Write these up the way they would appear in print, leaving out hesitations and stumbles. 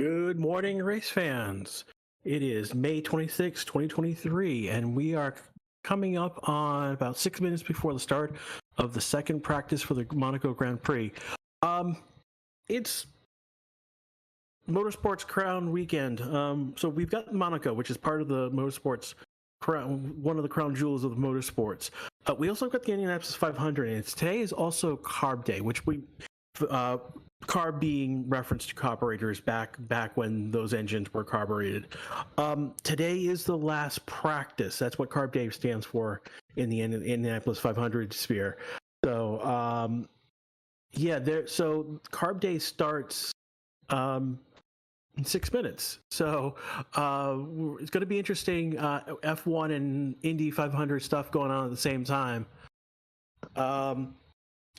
Good morning, race fans. It is May 26, 2023, and we are coming up on about 6 minutes before the start of the second practice for the Monaco Grand Prix. It's Motorsports Crown weekend. So we've got Monaco, which is part of the Motorsports Crown, one of the crown jewels of the motorsports. We also got the Indianapolis 500, and today is also Carb Day, which we carb being reference to carburetors back when those engines were carbureted. Today is the last practice. That's what Carb Day stands for in the Indianapolis 500 sphere. So so Carb Day starts in 6 minutes. So it's going to be interesting. F1 and Indy 500 stuff going on at the same time.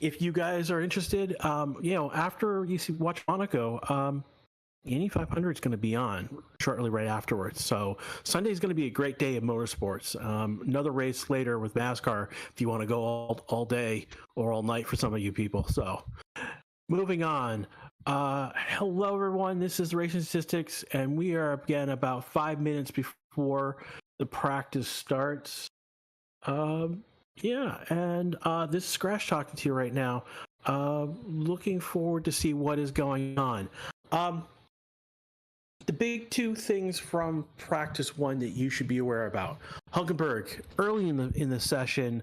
If you guys are interested, after you watch Monaco, Indy 500 is going to be on shortly right afterwards. So Sunday is going to be a great day of motorsports. Another race later with NASCAR if you want to go all day or all night for some of you people. So moving on. Hello, everyone. This is Racing Statistics, and we are again about 5 minutes before the practice starts. This is Scratch talking to you right now. Looking forward to see what is going on. The big two things from practice one that you should be aware about. Hulkenberg, early in the session,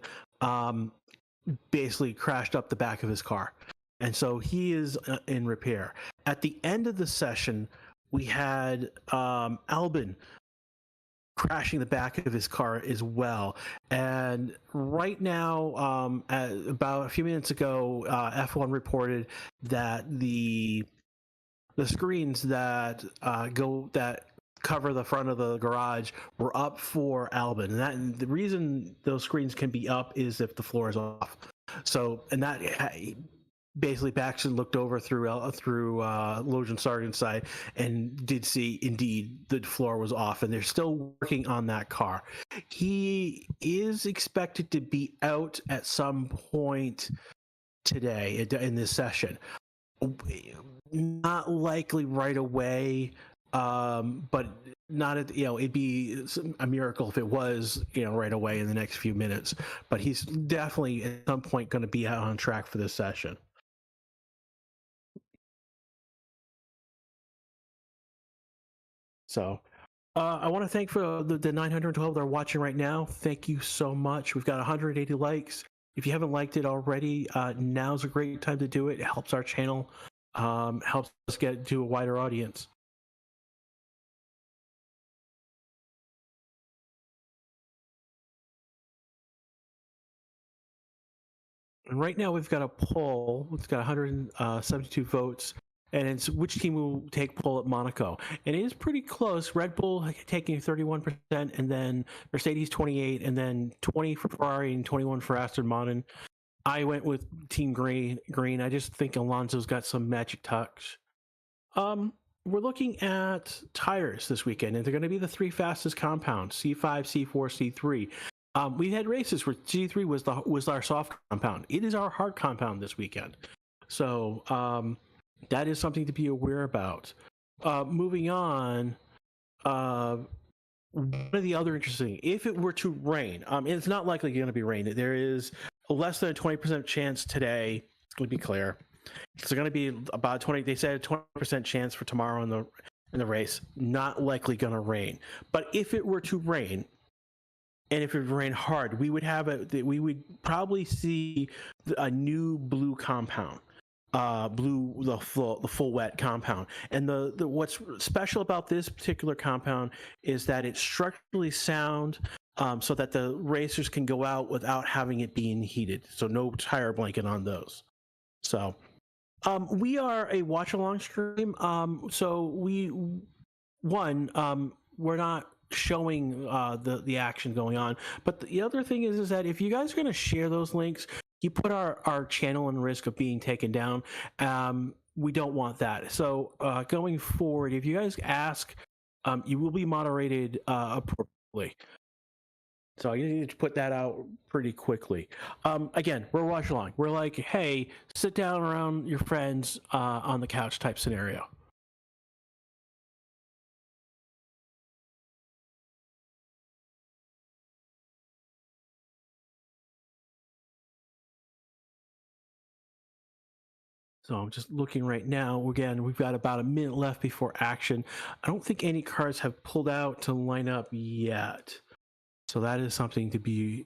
basically crashed up the back of his car. And so he is in repair. At the end of the session, we had Albon crashing the back of his car as well. And right now, about a few minutes ago, F1 reported that the screens that cover the front of the garage were up for Albon. And the reason those screens can be up is if the floor is off. So, and that basically Baxton looked over through Logan Sargent's side and did see indeed the floor was off, and they're still working on that car. He is expected to be out at some point today in this session. Not likely right away, but not it'd be a miracle if it was right away in the next few minutes. But he's definitely at some point going to be out on track for this session. So I want to thank for the 912 that are watching right now. Thank you so much. We've got 180 likes. If you haven't liked it already, now's a great time to do it. It helps our channel, helps us get to a wider audience. And right now we've got a poll. It's got 172 votes. And it's which team will take pole at Monaco. And it is pretty close. Red Bull taking 31%, and then Mercedes 28%, and then 20% for Ferrari and 21% for Aston Martin. I went with Team Green. I just think Alonso's got some magic touch. We're looking at tires this weekend, and they're going to be the three fastest compounds: C5, C4, C3. We had races where C3 was our soft compound. It is our hard compound this weekend. So that is something to be aware about. Moving on, one of the other interesting, if it were to rain, it's not likely going to be rain. There is less than a 20% chance today, to be clear. It's going to be about 20. They said a 20% chance for tomorrow in the race. Not likely going to rain. But if it were to rain, and if it rained hard, we would probably see a new blue compound. The full wet compound. And the what's special about this particular compound is that it's structurally sound, so that the racers can go out without having it being heated. So no tire blanket on those. So we are a watch-along stream. So we're not showing the action going on. But the other thing is that if you guys are going to share those links, you put our channel in risk of being taken down. We don't want that. So going forward, if you guys ask, you will be moderated appropriately. So you need to put that out pretty quickly. Again, we're Watchalong. We're like, hey, sit down around your friends on the couch type scenario. So I'm just looking right now. Again, we've got about a minute left before action. I don't think any cars have pulled out to line up yet. So that is something to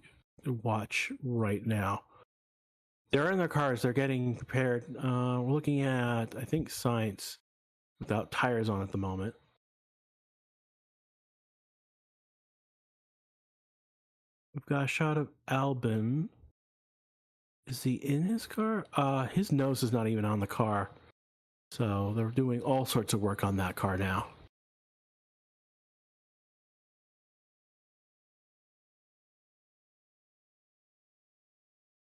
watch right now. They're in their cars. They're getting prepared. We're looking at, I think, Sainz without tires on at the moment. We've got a shot of Albon. Is he in his car? His nose is not even on the car. So they're doing all sorts of work on that car now.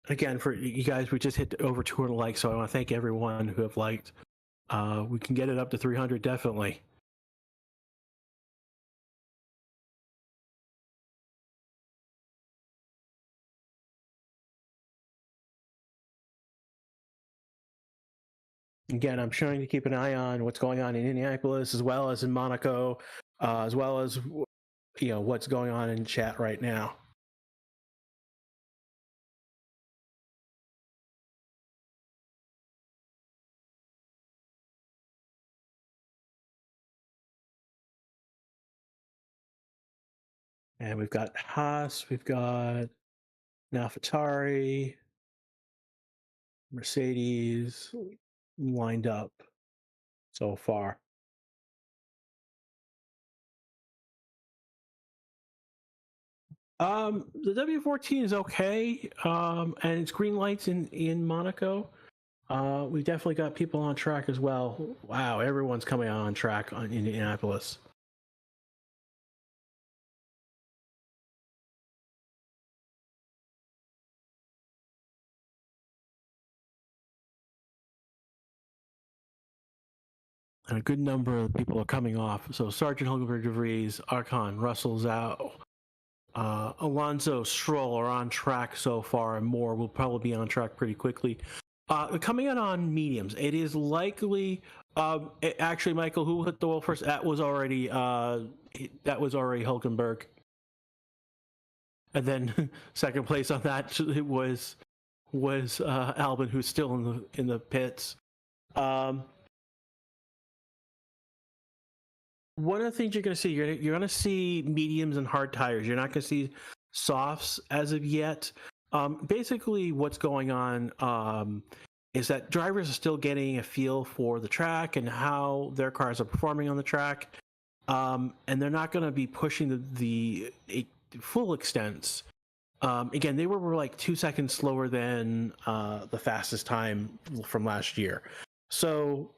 Again, for you guys, we just hit over 200 likes, so I want to thank everyone who have liked. We can get it up to 300, definitely. Again, I'm trying to keep an eye on what's going on in Indianapolis, as well as in Monaco, as well as what's going on in chat right now. And we've got Haas, we've got AlphaTauri, Mercedes lined up so far. The W14 is okay, and it's green lights in Monaco. We definitely got people on track as well. Wow, everyone's coming on track in Indianapolis. And a good number of people are coming off. So Sergeant Hulkenberg, De Vries, Arcon, Russell, Zhao, Alonso, Stroll are on track so far, and more will probably be on track pretty quickly. Coming in on mediums, it is likely. Actually, Michael, who hit the wall first? That was already Hulkenberg, and then second place on that was Albon, who's still in the pits. One of the things you're going to see, you're going to see mediums and hard tires. You're not going to see softs as of yet. Basically, what's going on is that drivers are still getting a feel for the track and how their cars are performing on the track, and they're not going to be pushing the full extents. Again, they were like 2 seconds slower than the fastest time from last year. So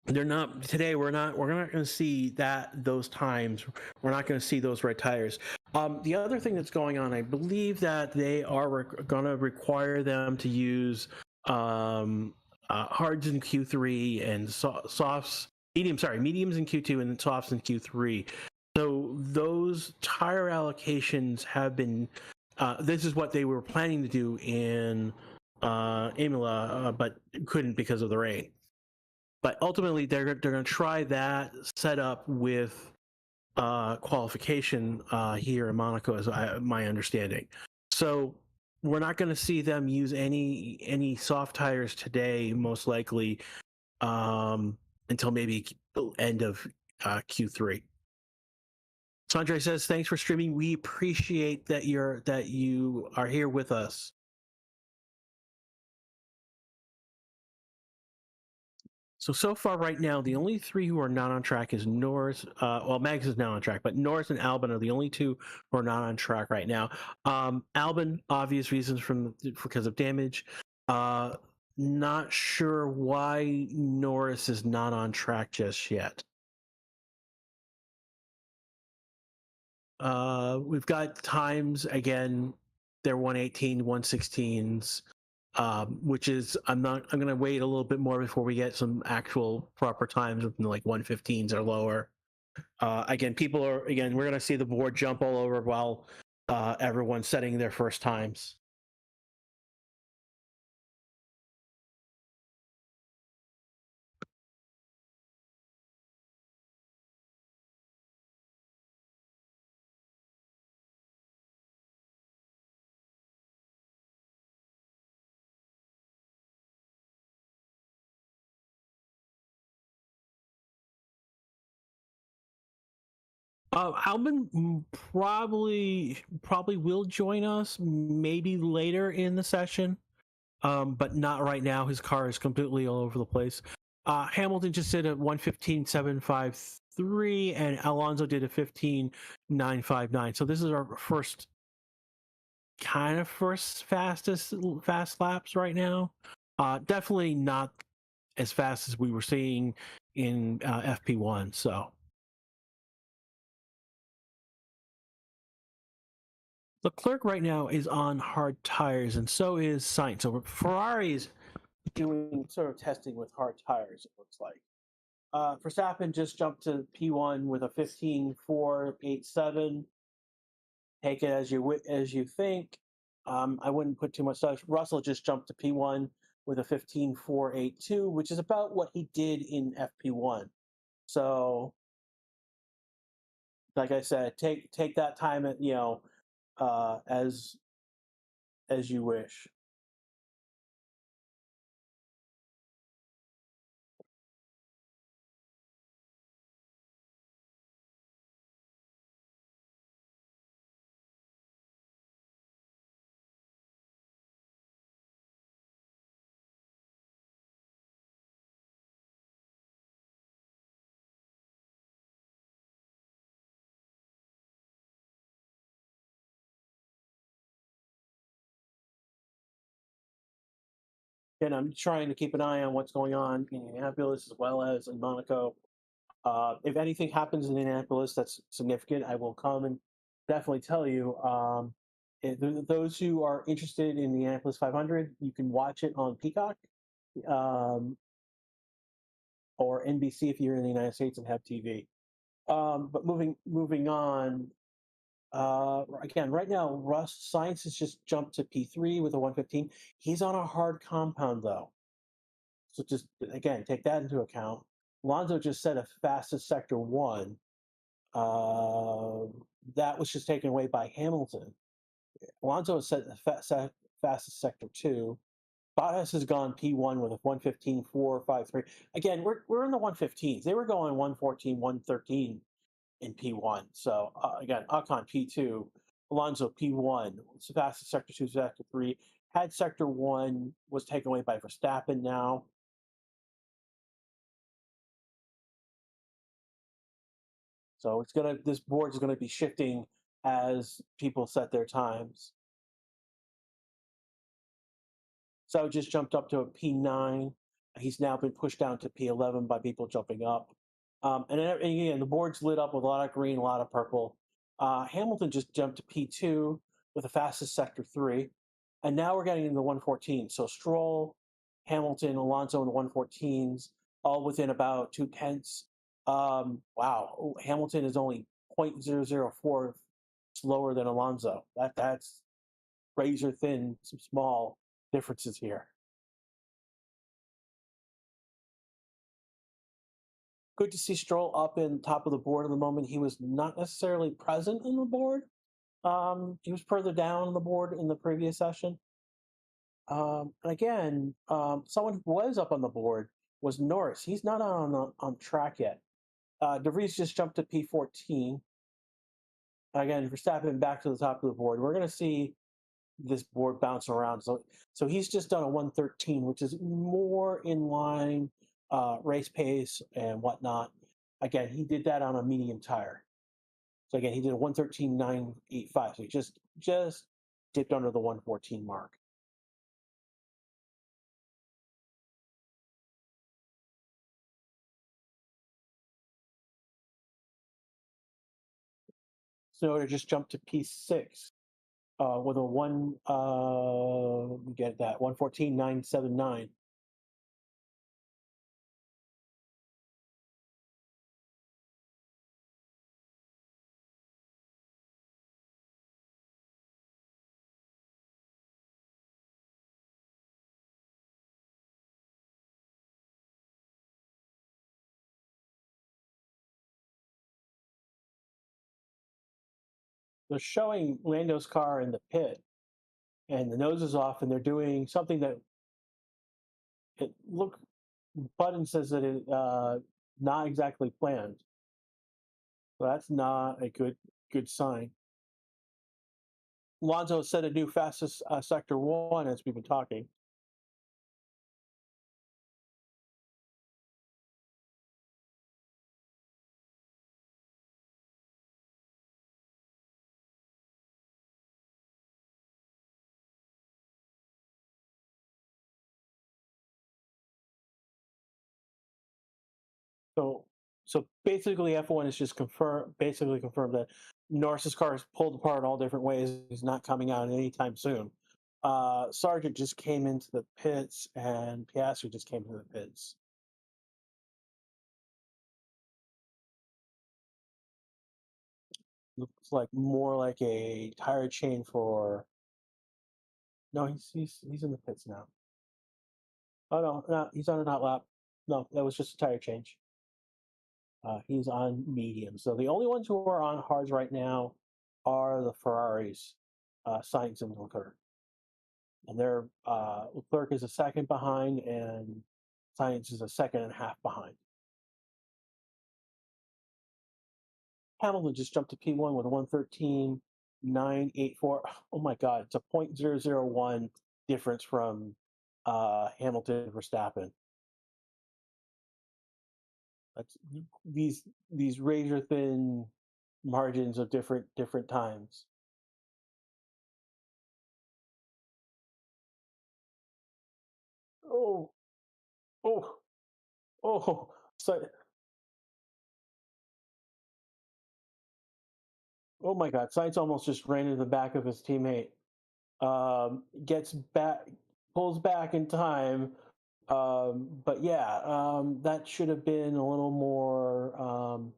they're not today. We're not going to see those times. We're not going to see those red tires. The other thing that's going on, I believe that they are going to require them to use hards in Q3 and softs, mediums in Q2 and softs in Q3. So those tire allocations have been. This is what they were planning to do in Imola, but couldn't because of the rain. But ultimately, they're going to try that setup with qualification here in Monaco, is my understanding. So we're not going to see them use any soft tires today, most likely, until maybe the end of Q3. Sandre says, "Thanks for streaming. We appreciate that you are here with us." So far right now, the only three who are not on track is Norris. Max is now on track, but Norris and Albon are the only two who are not on track right now. Albon, obvious reasons because of damage. Not sure why Norris is not on track just yet. We've got times again. They're 118, 116s. Which is I'm going to wait a little bit more before we get some actual proper times of like 115s or lower. Again, we're going to see the board jump all over while everyone's setting their first times. Albin probably will join us maybe later in the session, but not right now. His car is completely all over the place. Hamilton just did a 1:15.753, and Alonso did a 15:959. So this is our first fast laps right now. Definitely not as fast as we were seeing in FP1. So Leclerc right now is on hard tires, and so is Sainz. So Ferrari's doing sort of testing with hard tires, it looks like. Verstappen just jumped to P1 with a 15.487. Take it as you think. I wouldn't put too much stuff. Russell just jumped to P1 with a 15.482, which is about what he did in FP1. So, like I said, take that time at as you wish. And I'm trying to keep an eye on what's going on in Indianapolis as well as in Monaco. If anything happens in Indianapolis that's significant, I will come and definitely tell you. Those who are interested in the Indianapolis 500, you can watch it on Peacock um, or NBC if you're in the United States and have TV. But moving on. Again, right now, Russ Sainz has just jumped to P3 with a 115. He's on a hard compound though, so just again take that into account. Alonso just set a fastest sector one. Uh, that was just taken away by Hamilton. Alonso has set the fastest sector two. Bottas has gone P1 with a 115.453. Again, we're in the 115s. They were going 114, 113 in P1. So again, Ocon P2, Alonso P1, fastest sector two, sector three. Had sector one was taken away by Verstappen now. So this board is gonna be shifting as people set their times. So just jumped up to a P9. He's now been pushed down to P11 by people jumping up. And again, the board's lit up with a lot of green, a lot of purple. Hamilton just jumped to P2 with the fastest sector three. And now we're getting into the 114. So Stroll, Hamilton, Alonso in the 114s, all within about 2/10. Wow, Hamilton is only 0.004 slower than Alonso. That's razor thin, some small differences here. Good to see Stroll up in top of the board at the moment. He was not necessarily present on the board. He was further down on the board in the previous session. And again, someone who was up on the board was Norris. He's not on track yet. De Vries just jumped to P14. Again, Verstappen back to the top of the board. We're going to see this board bounce around. So he's just done a 113, which is more in line, race pace and whatnot. Again, he did that on a medium tire. So again, he did a 113.985. So he just dipped under the 114 mark. So just jumped to P6 with a get that 114.979. They're showing Lando's car in the pit, and the nose is off, and they're doing something that look. Button says that it not exactly planned. So that's not a good sign. Alonso set a new fastest sector one as we've been talking. So so basically, F1 is just basically confirmed that Norris's car is pulled apart all different ways. He's not coming out anytime soon. Sargent just came into the pits, and Piastri just came into the pits. Looks like more like a tire chain for. No, he's in the pits now. Oh no, he's on a hot lap. No, that was just a tire change. He's on medium. So the only ones who are on hards right now are the Ferraris, Sainz and Leclerc. And Leclerc is a second behind, and Sainz is a second and a half behind. Hamilton just jumped to P1 with a 113.984. Oh my God, it's a 0.001 difference from Hamilton and Verstappen. That's these razor thin margins of different times. Oh, oh, oh! So, oh my God, Sainz almost just ran into the back of his teammate. Gets back, pulls back in time. But yeah, that should have been a little more.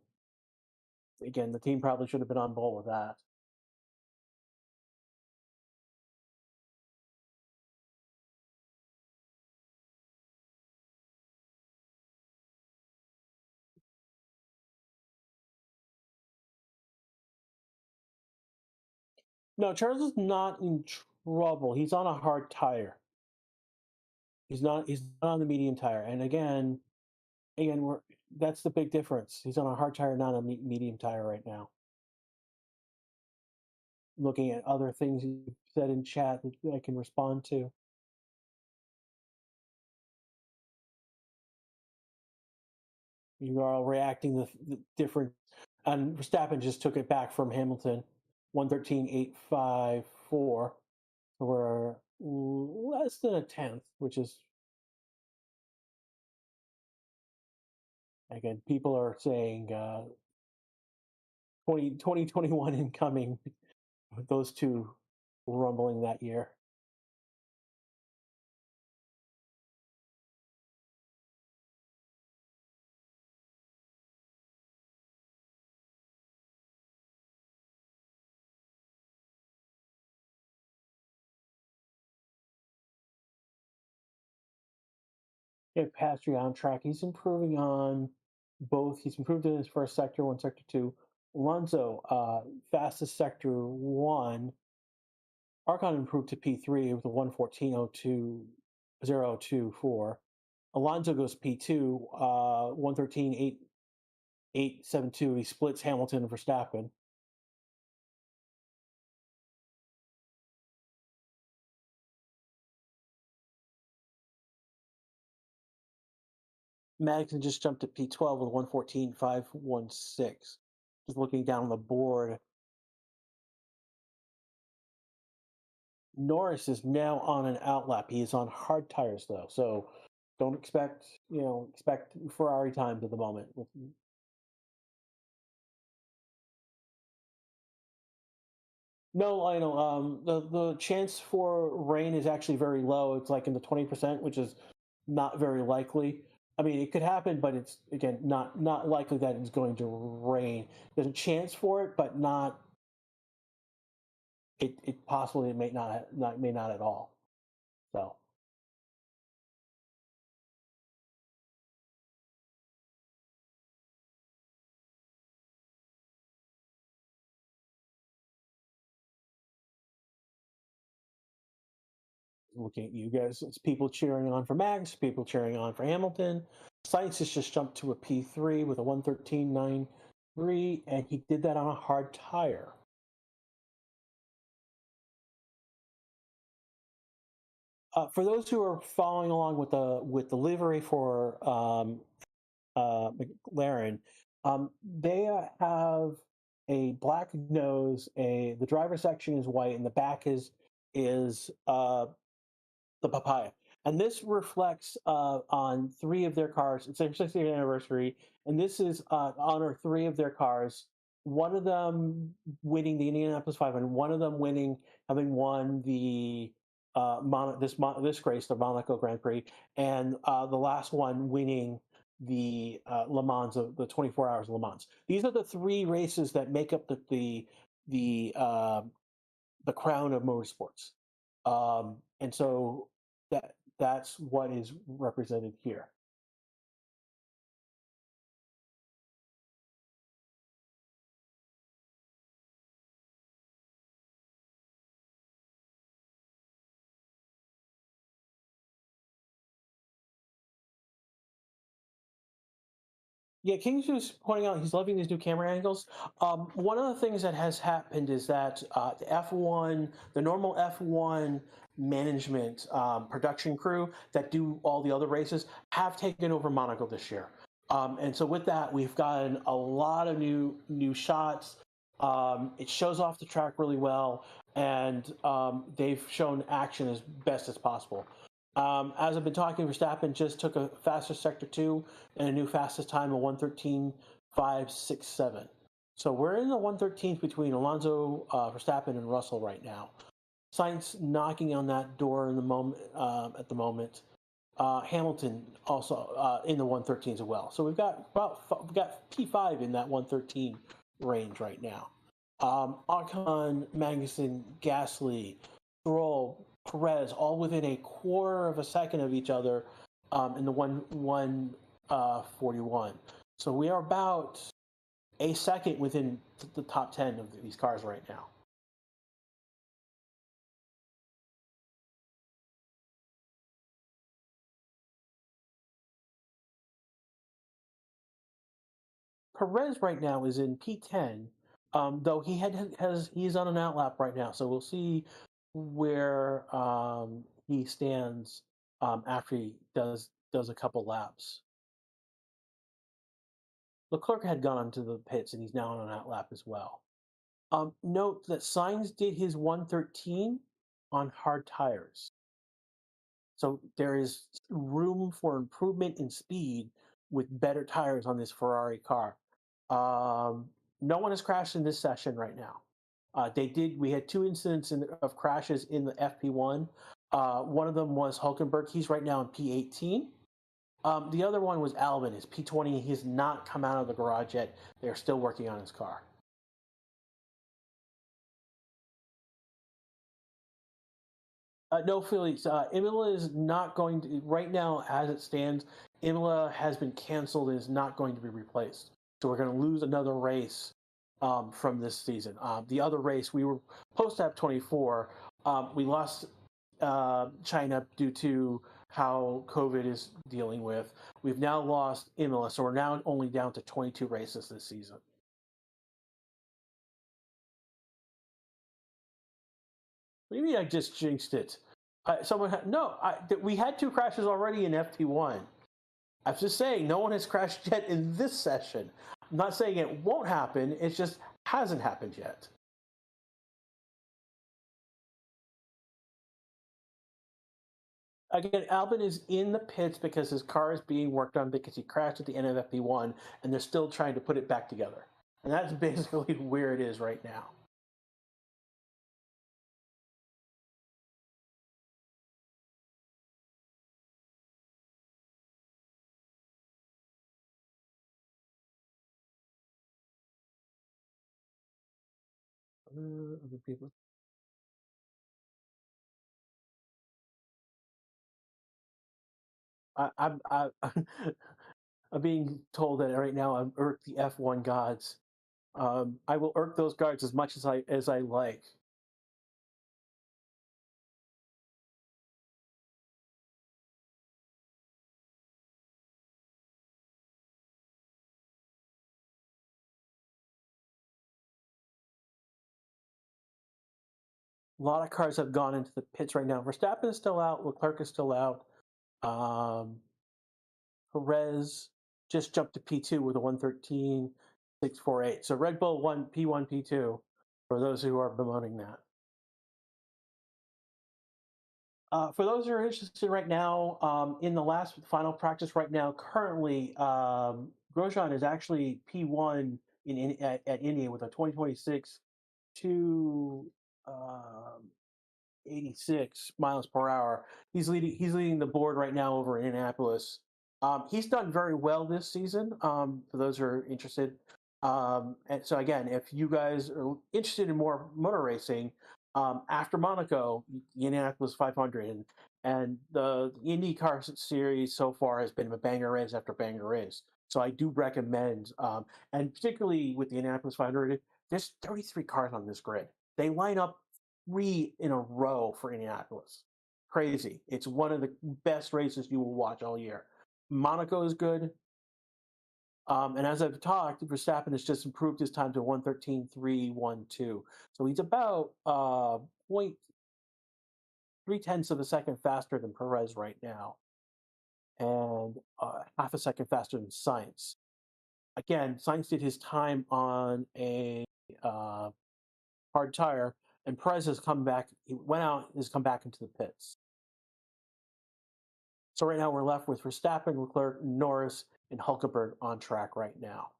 Again, the team probably should have been on board with that. No, Charles is not in trouble. He's on a hard tire. He's not. He's not on the medium tire. And again, that's the big difference. He's on a hard tire, not a medium tire right now. Looking at other things you said in chat that I can respond to. You are all reacting the different. And Verstappen just took it back from Hamilton, 113.854. So we're less than a tenth, which is, again, people are saying 2021 incoming with those two rumbling that year. Yeah, Piastri on track. He's improving on both. He's improved in his first sector, one, sector two. Alonso, fastest sector one. Arcon improved to P3 with a 114.024. Alonso goes P2, 113.872. He splits Hamilton and Verstappen. Madison just jumped to P12 with 114.516. Just looking down the board. Norris is now on an outlap. He is on hard tires though, so don't expect Ferrari times at the moment. No, I know. The chance for rain is actually very low. It's like in the 20%, which is not very likely. I mean, it could happen, but it's again not likely that it's going to rain. There's a chance for it, but not. It possibly it may not at all. So looking at you guys, it's people cheering on for Max, people cheering on for Hamilton. Science has just jumped to a P3 with a 113.9 Prix, and he did that on a hard tire. For those who are following along with the livery for McLaren, they have a black nose. The driver section is white, and the back is the papaya. And this reflects on three of their cars. It's their 60th anniversary, and this is honor three of their cars. One of them winning the Indianapolis 500, one of them having won the this race, the Monaco Grand Prix, and the last one winning the Le Mans of the 24 Hours of Le Mans. These are the three races that make up the the crown of motorsports. And so that's what is represented here. Yeah, King's just pointing out he's loving these new camera angles. One of the things that has happened is that the F1, the normal F1 management production crew that do all the other races have taken over Monaco this year. And so with that, we've gotten a lot of new shots. It shows off the track really well, and they've shown action as best as possible. As I've been talking, Verstappen just took a faster sector 2 and a new fastest time of 1:13.567. So we're in the 1:13 between Alonso, Verstappen, and Russell right now. Sainz knocking on that door in the moment at the moment. Hamilton also in the 1:13 as well. So we've got P5 in that 1:13 range right now. Ocon, Magnussen, Gasly, Stroll, Perez, all within a quarter of a second of each other in the 1:41. So we are about a second within the top 10 of these cars right now. Perez right now is in P10, though he's on an outlap right now. So we'll see where he stands after he does a couple laps. Leclerc had gone onto the pits, and he's now on an outlap as well. Note that Sainz did his 1:13 on hard tires. So there is room for improvement in speed with better tires on this Ferrari car. No one has crashed in this session right now. We had two incidents of crashes in the FP1. One of them was Hulkenberg. He's right now in P18. The other one was Albon, is P20. He has not come out of the garage yet. They're still working on his car. No, Felix. Imola is not going to, right now, as it stands, Imola has been canceled and is not going to be replaced. So we're going to lose another race from this season. The other race, we were supposed to have 24. We lost China due to how COVID is dealing with. We've now lost Imola, so we're now only down to 22 races this season. What do you mean I just jinxed it? We had two crashes already in FP1. I'm just saying no one has crashed yet in this session. I'm not saying it won't happen. It just hasn't happened yet. Again, Albin is in the pits because his car is being worked on because he crashed at the end of FP1, and they're still trying to put it back together. And that's basically where it is right now. Other people. I'm being told that right now I'm irk the F1 gods. I will irk those guards as much as I like. A lot of cars have gone into the pits right now. Verstappen is still out. Leclerc is still out. Um, Perez just jumped to P2 with a 113.648. So Red Bull won P1, P2 for those who are bemoaning that. For those who are interested right now, in the last final practice right now, currently, Grosjean is actually P1 at India with a 2026 to 86 miles per hour. He's leading the board right now over in Indianapolis. He's done very well this season. For those who are interested, and so again, if you guys are interested in more motor racing, after Monaco, the Indianapolis 500 and the IndyCar series so far has been a banger race after banger race. So I do recommend, and particularly with the Indianapolis 500, there's 33 cars on this grid. They line up 3 in a row for Indianapolis. Crazy. It's one of the best races you will watch all year. Monaco is good. And as I've talked, Verstappen has just improved his time to 113.312. So he's about 0.3 of a second faster than Perez right now, and half a second faster than Sainz. Again, Sainz did his time on a hard tire, and Perez has come back. He went out, has come back into the pits. So right now we're left with Verstappen, Leclerc, Norris, and Hulkenberg on track right now.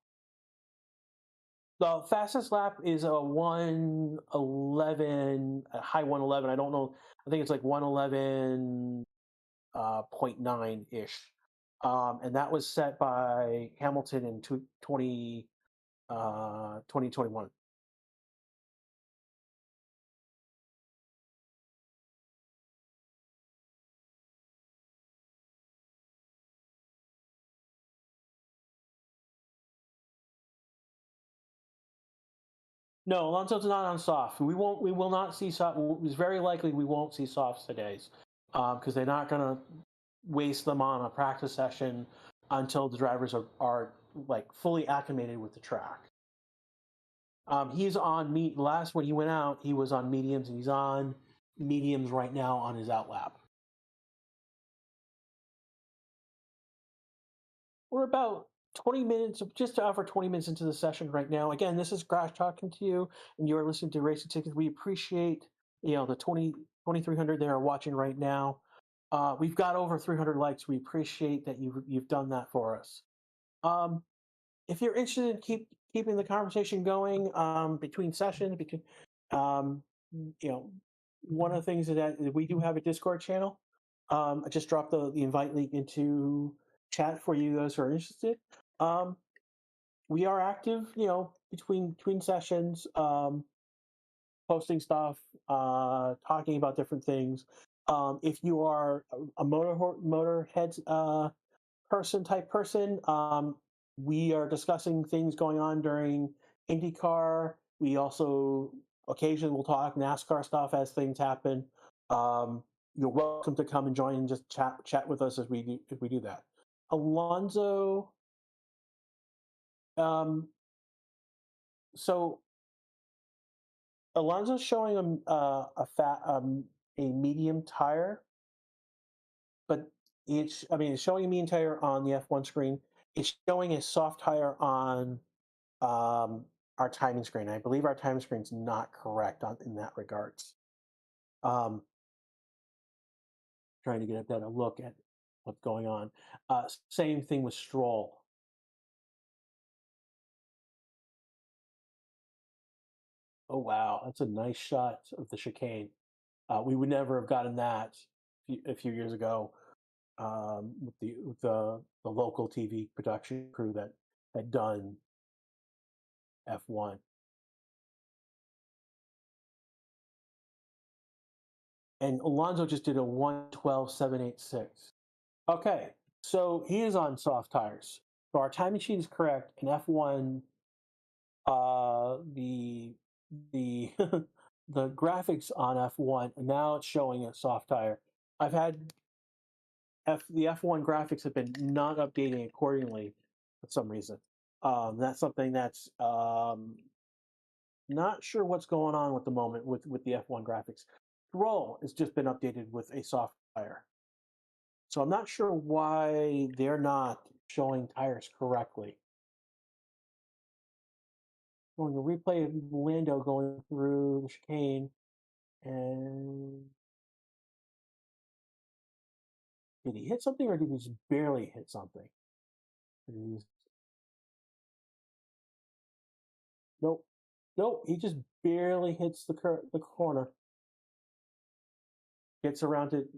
The fastest lap is a 111, a high 111. I don't know. I think it's like 111.9 ish. And that was set by Hamilton in 2021. No, Alonso's not on soft. We will not see soft. It's very likely we won't see softs today, because they're not going to waste them on a practice session until the drivers are like fully acclimated with the track. He's on last when he went out, he was on mediums, and he's on mediums right now on his out lap. We're about 20 minutes, just over 20 minutes into the session right now. Again, this is Crash talking to you, and you're listening to Racing Tickets. We appreciate the 2,300 that are watching right now. We've got over 300 likes. We appreciate that you've done that for us. If you're interested in keeping the conversation going between sessions, because one of the things is that we do have a Discord channel. I just dropped the invite link into chat for you guys who are interested. We are active, between sessions, posting stuff, talking about different things. If you are a motorhead person, we are discussing things going on during IndyCar. We also occasionally will talk NASCAR stuff as things happen. You're welcome to come and join and just chat with us as we do that. Alonso, so Alonso's showing a medium tire, but it's showing a medium tire on the F1 screen. It's showing a soft tire on our timing screen. I believe our timing screen is not correct in that regards. Trying to get a better look at what's going on. Same thing with Stroll. Oh wow, that's a nice shot of the chicane. We would never have gotten that a few years ago with the local TV production crew that had done F1. And Alonso just did a 112.786. Okay, so he is on soft tires. So our timing sheet is correct. In F1, the the graphics on F1, and now it's showing a soft tire. I've had the F1 graphics have been not updating accordingly for some reason. That's something that's Not sure what's going on with the moment with the F1 graphics. Roll has just been updated with a soft tire. So I'm not sure why they're not showing tires correctly. Going to replay of Lando going through the chicane, and did he hit something or did he just barely hit something? Nope, nope. He just barely hits the corner, gets around it,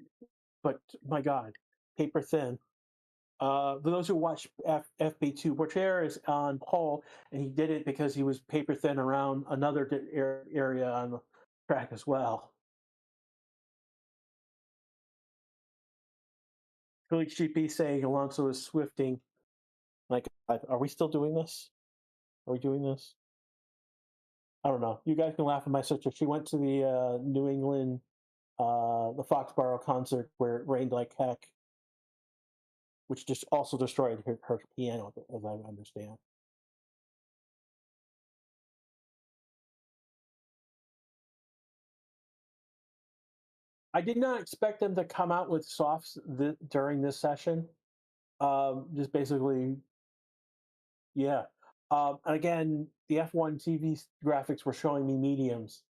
but my God, paper thin. For those who watch FP2, Portier is on pole, and he did it because he was paper thin around another area on the track as well. Philly GP saying Alonso is swifting. Like, are we still doing this? Are we doing this? I don't know. You guys can laugh at my sister. She went to the New England, the Foxborough concert where it rained like heck, which just also destroyed her piano, as I understand. I did not expect them to come out with softs during this session. Just basically, yeah. And again, the F1 TV graphics were showing me mediums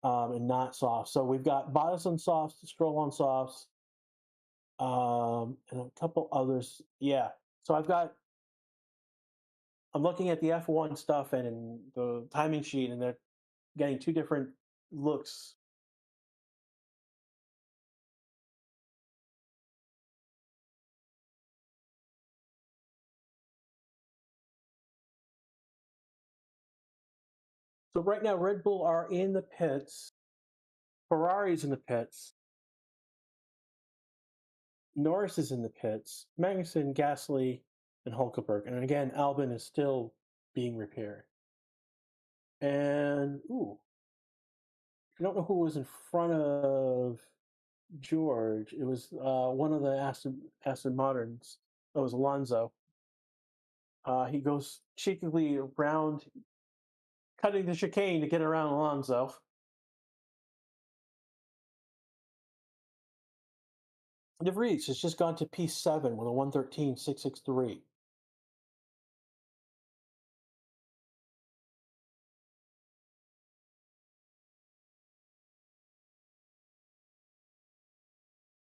and not softs. So we've got Bottas on softs, Stroll on softs, and a couple others. Yeah. So I'm looking at the F1 stuff and the timing sheet, and they're getting two different looks. So right now, Red Bull are in the pits. Ferrari's in the pits. Norris is in the pits. Magnussen, Gasly, and Hulkenberg. And again, Albon is still being repaired. And I don't know who was in front of George. It was one of the Aston Martins. That was Alonso. He goes cheekily around, cutting the chicane to get around Alonso. De Vries has just gone to P7 with a 113.663.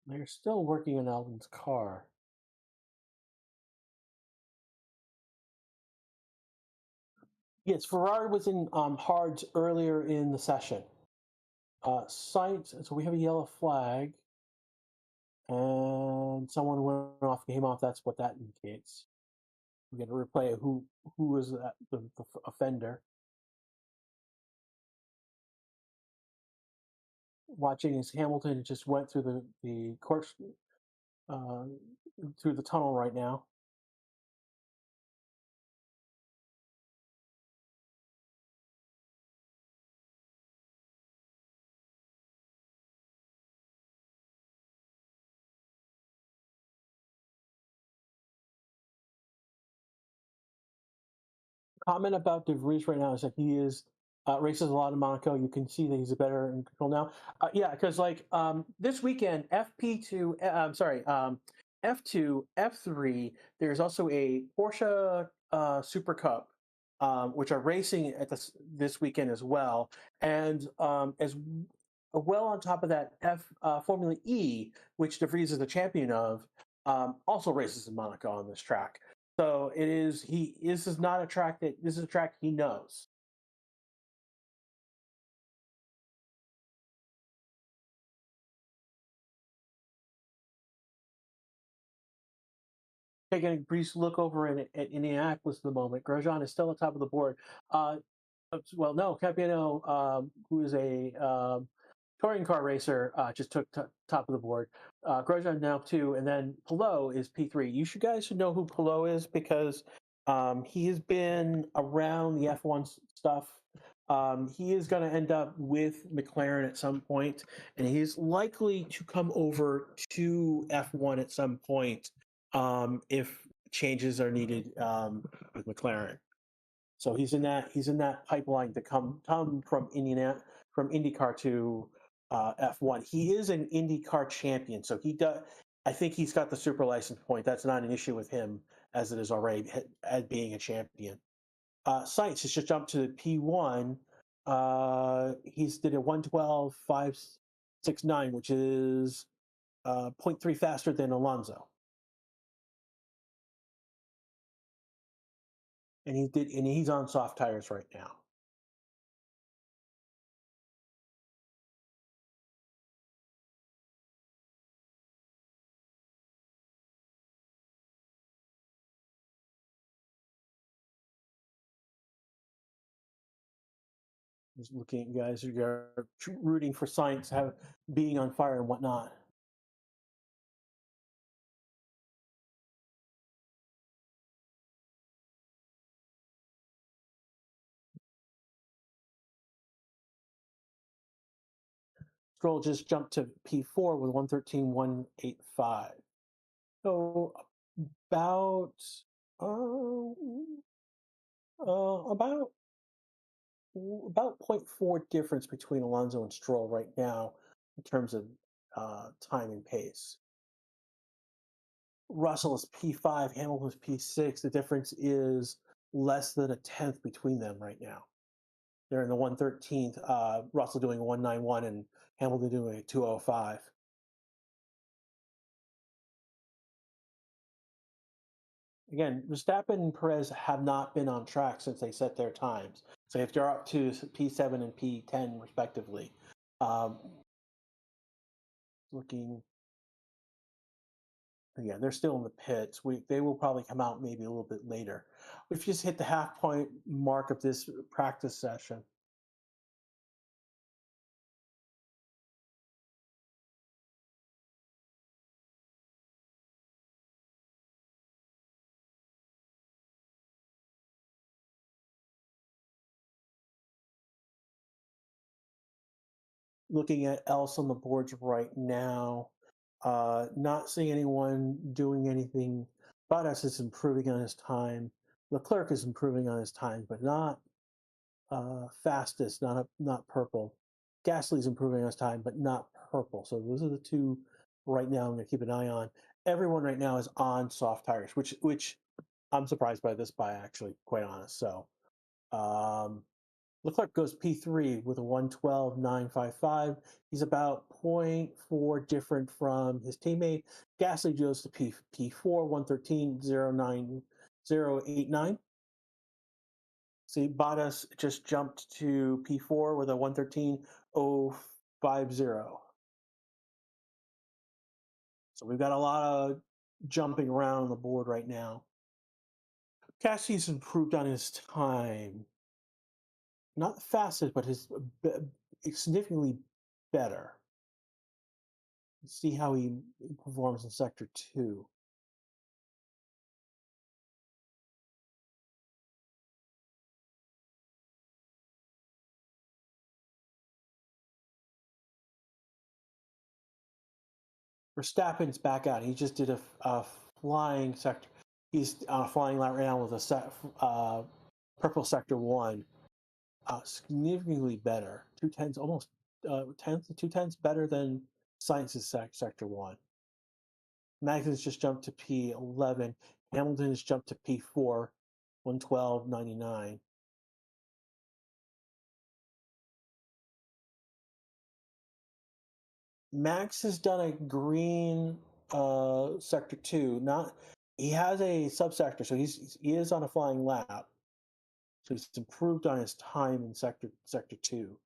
They're still working on Albon's car. Yes, Ferrari was in hards earlier in the session. Sainz, so we have a yellow flag, and someone came off. That's what that indicates. We get a replay of who was the offender. Watching as Hamilton just went through the course through the tunnel right now. Comment about De Vries right now is that he is races a lot in Monaco. You can see that he's better in control now. Yeah, because like this weekend, FP2, I'm sorry, F2, F3. There's also a Porsche Super Cup, which are racing at this weekend as well, and as well on top of that, Formula E, which De Vries is the champion of, also races in Monaco on this track. So it is. This is not a track that. This is a track he knows. Taking a brief look over at Indianapolis at the moment, Grosjean is still on top of the board. Well, no, Campiano, who is a touring car racer, just took top of the board. Grosjean now 2, and then Pilot is P3. You guys should know who Pilot is because he has been around the F1 stuff. He is going to end up with McLaren at some point, and he's likely to come over to F1 at some point if changes are needed with McLaren. So he's in that pipeline to come from IndyCar to F1. He is an IndyCar champion, so he does. I think he's got the super license point. That's not an issue with him as it is already as being a champion. Sainz has just jumped to P1. He's did a 1:12.569, which is 0.3 faster than Alonso. And he's on soft tires right now. Just looking at guys who are rooting for Sainz, being on fire and whatnot. Stroll just jumped to P4 with 1:13.185. So about uh, about 0.4 difference between Alonso and Stroll right now in terms of time and pace. Russell is P5, Hamilton is P6. The difference is less than a tenth between them right now. They're in the 113th. Russell doing 191 and Hamilton doing a 205. Again, Verstappen and Perez have not been on track since they set their times. So if you're up to P7 and P10 respectively, looking, yeah, they're still in the pits. They will probably come out maybe a little bit later. We've just hit the half point mark of this practice session. Looking at else on the boards right now, not seeing anyone doing anything. Bottas is improving on his time. Leclerc is improving on his time, but not fastest, not purple. Gasly's improving on his time, but not purple. So those are the two right now I'm going to keep an eye on. Everyone right now is on soft tires, which I'm surprised by this by actually, quite honest. So Leclerc goes P3 with a 1:12.955. He's about 0.4 different from his teammate. Gasly goes to P4, 1:13.09089. See, Bottas just jumped to P4 with a 1:13.050. So we've got a lot of jumping around on the board right now. Cassie's improved on his time. Not fastest, but his significantly better. Let's see how he performs in Sector 2. Verstappen's back out. He just did a flying sector. He's on a flying lap right now with a purple Sector 1. Significantly better. 2/10, almost 2/10 better than Science's Sector 1. Max has just jumped to P11. Hamilton has jumped to P4, 1:12.99. Max has done a green Sector 2. He has a subsector, so he is on a flying lap. So he's improved on his time in Sector 2.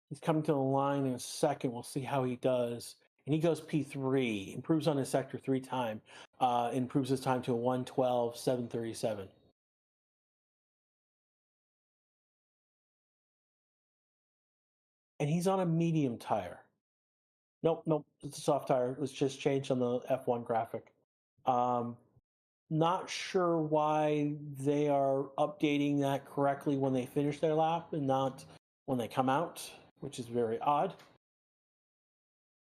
He's coming to the line in a second. We'll see how he does. And he goes P3, improves on his Sector 3 time, improves his time to a 1:12.737. And he's on a medium tire. Nope, it's a soft tire. It was just changed on the F1 graphic. Not sure why they are updating that correctly when they finish their lap and not when they come out, which is very odd.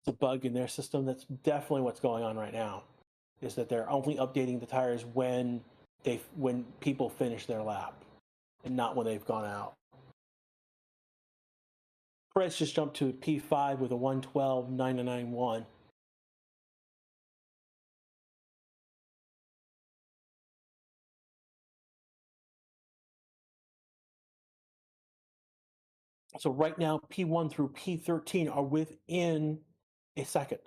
It's a bug in their system. That's definitely what's going on right now. is that they're only updating the tires when people finish their lap, and not when they've gone out. Perez just jumped to P5 with a 112.991. So right now, P1 through P13 are within a second.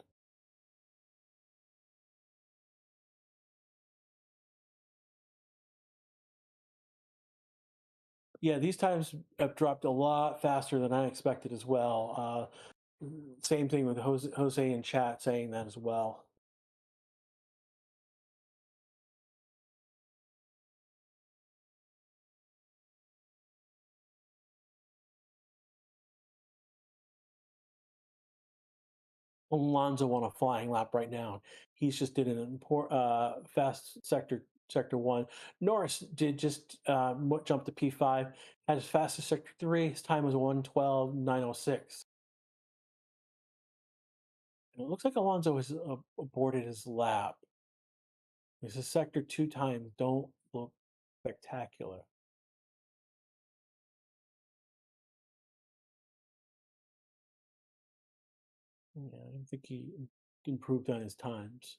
Yeah, these times have dropped a lot faster than I expected as well. Same thing with Jose in chat saying that as well. Alonso on a flying lap right now. He's just did an fast sector 1. Norris did just jump to P5, had his fastest sector 3. His time was 112.906. And it looks like Alonso has aborted his lap. His sector 2 times don't look spectacular. Yeah, I don't think he improved on his times.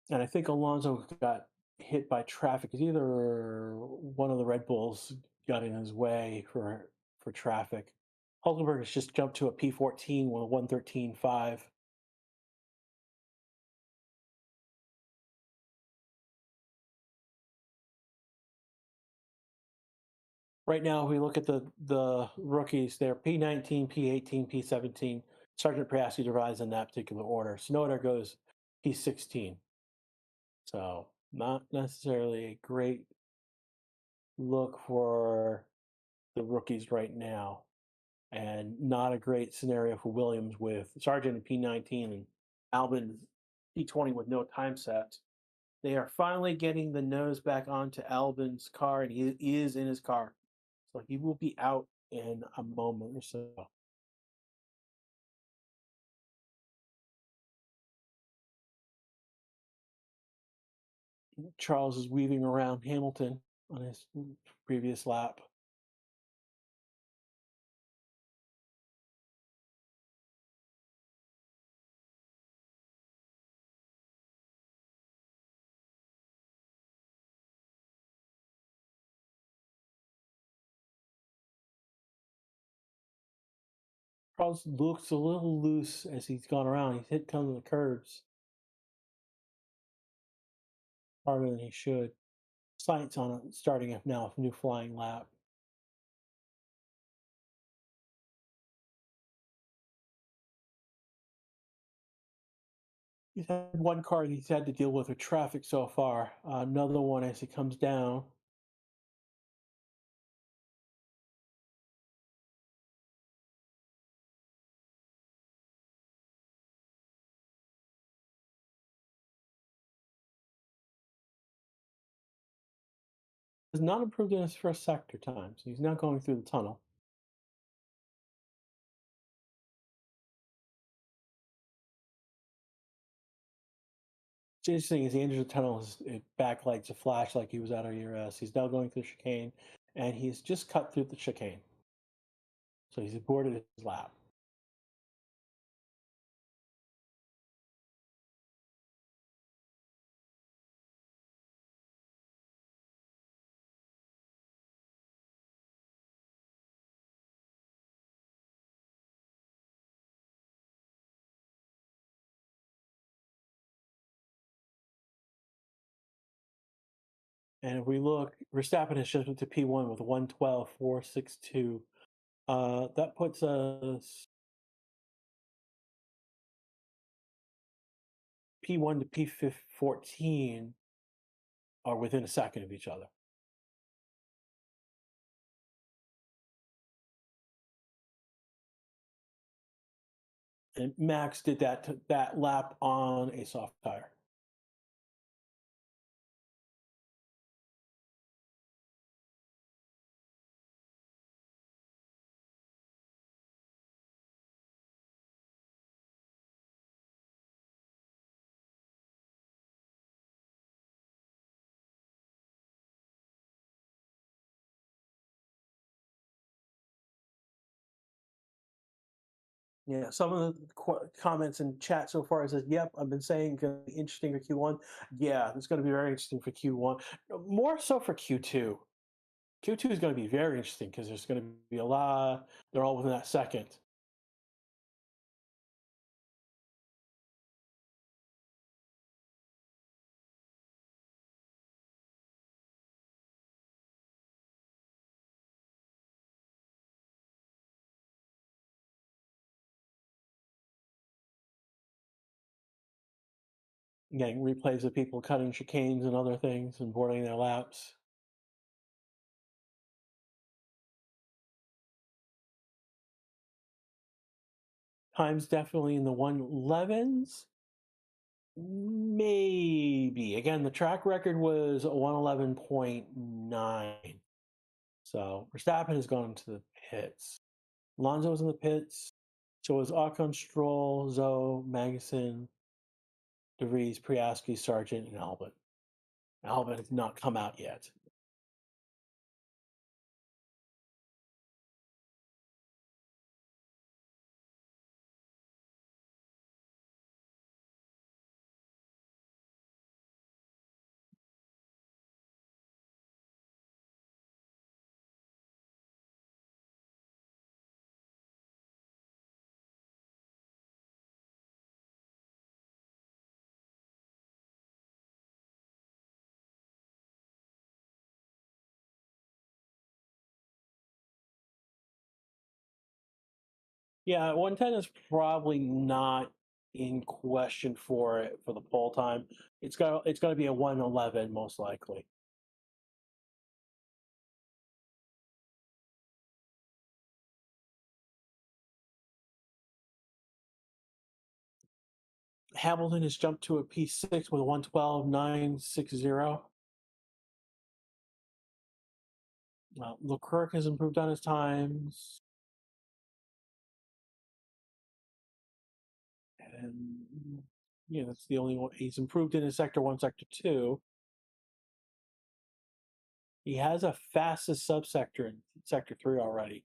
And I think Alonso got hit by traffic. Either one of the Red Bulls got in his way for traffic. Hulkenberg has just jumped to a P14 with a 113.5. Right now, if we look at the rookies, they're P19, P18, P17. Sergeant Piastri divides in that particular order. Tsunoda goes P16. So not necessarily a great look for the rookies right now, and not a great scenario for Williams with Sargent in P19 and Albon P20 with no time set. They are finally getting the nose back onto Albon's car, and he is in his car. So he will be out in a moment or so. Charles is weaving around Hamilton on his previous lap. Charles looks a little loose as he's gone around. He's hit some of the curves harder than he should. Sainz on it, starting up now with a new flying lap. He's had one car that he's had to deal with traffic so far. Another one as he comes down. Has not improved in his first sector time, so he's now going through the tunnel. What's interesting is the end of the tunnel, it backlights a flash like he was out of ERS. He's now going through the chicane, and he's just cut through the chicane. So he's aborted his lap. And if we look, Verstappen has shifted to P1 with 112.462. That puts us P1 to P14 are within a second of each other. And Max did that lap on a soft tire. Yeah, some of the comments in chat so far says, "Yep, I've been saying gonna be interesting for Q1." Yeah, it's going to be very interesting for Q1. More so for Q2. Q2 is going to be very interesting because there's going to be a lot. They're all within that second. Getting replays of people cutting chicanes and other things and boarding their laps. Times definitely in the 111s. Maybe. Again, the track record was 111.9. So Verstappen has gone into the pits. Alonso was in the pits. So was Ocon, Stroll, Zoe, Magnussen, De Vries, Priasky, Sargent, and Albon. Albon has not come out yet. Yeah, 110 is probably not in question for it for the pole time. It's going to be a 111 most likely. Hamilton has jumped to a P6 with a 112.960. Leclerc has improved on his times. And yeah, that's the only one. He's improved in his sector 1, sector 2. He has a fastest subsector in sector 3 already.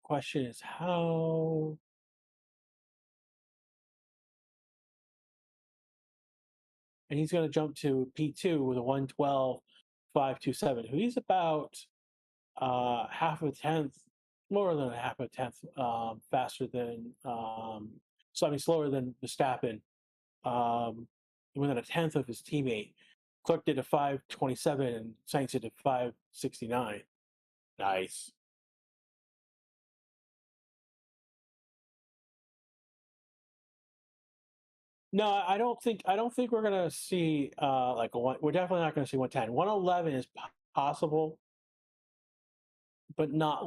Question is how. And he's going to jump to P2 with a 112.527. He's about half a tenth, more than a half a tenth faster than, slower than Verstappen, within a tenth of his teammate. Clark did a 527 and Sainz did a 569. Nice. No, I don't think we're gonna see like a one. We're definitely not gonna see 110. 111 is possible, but not.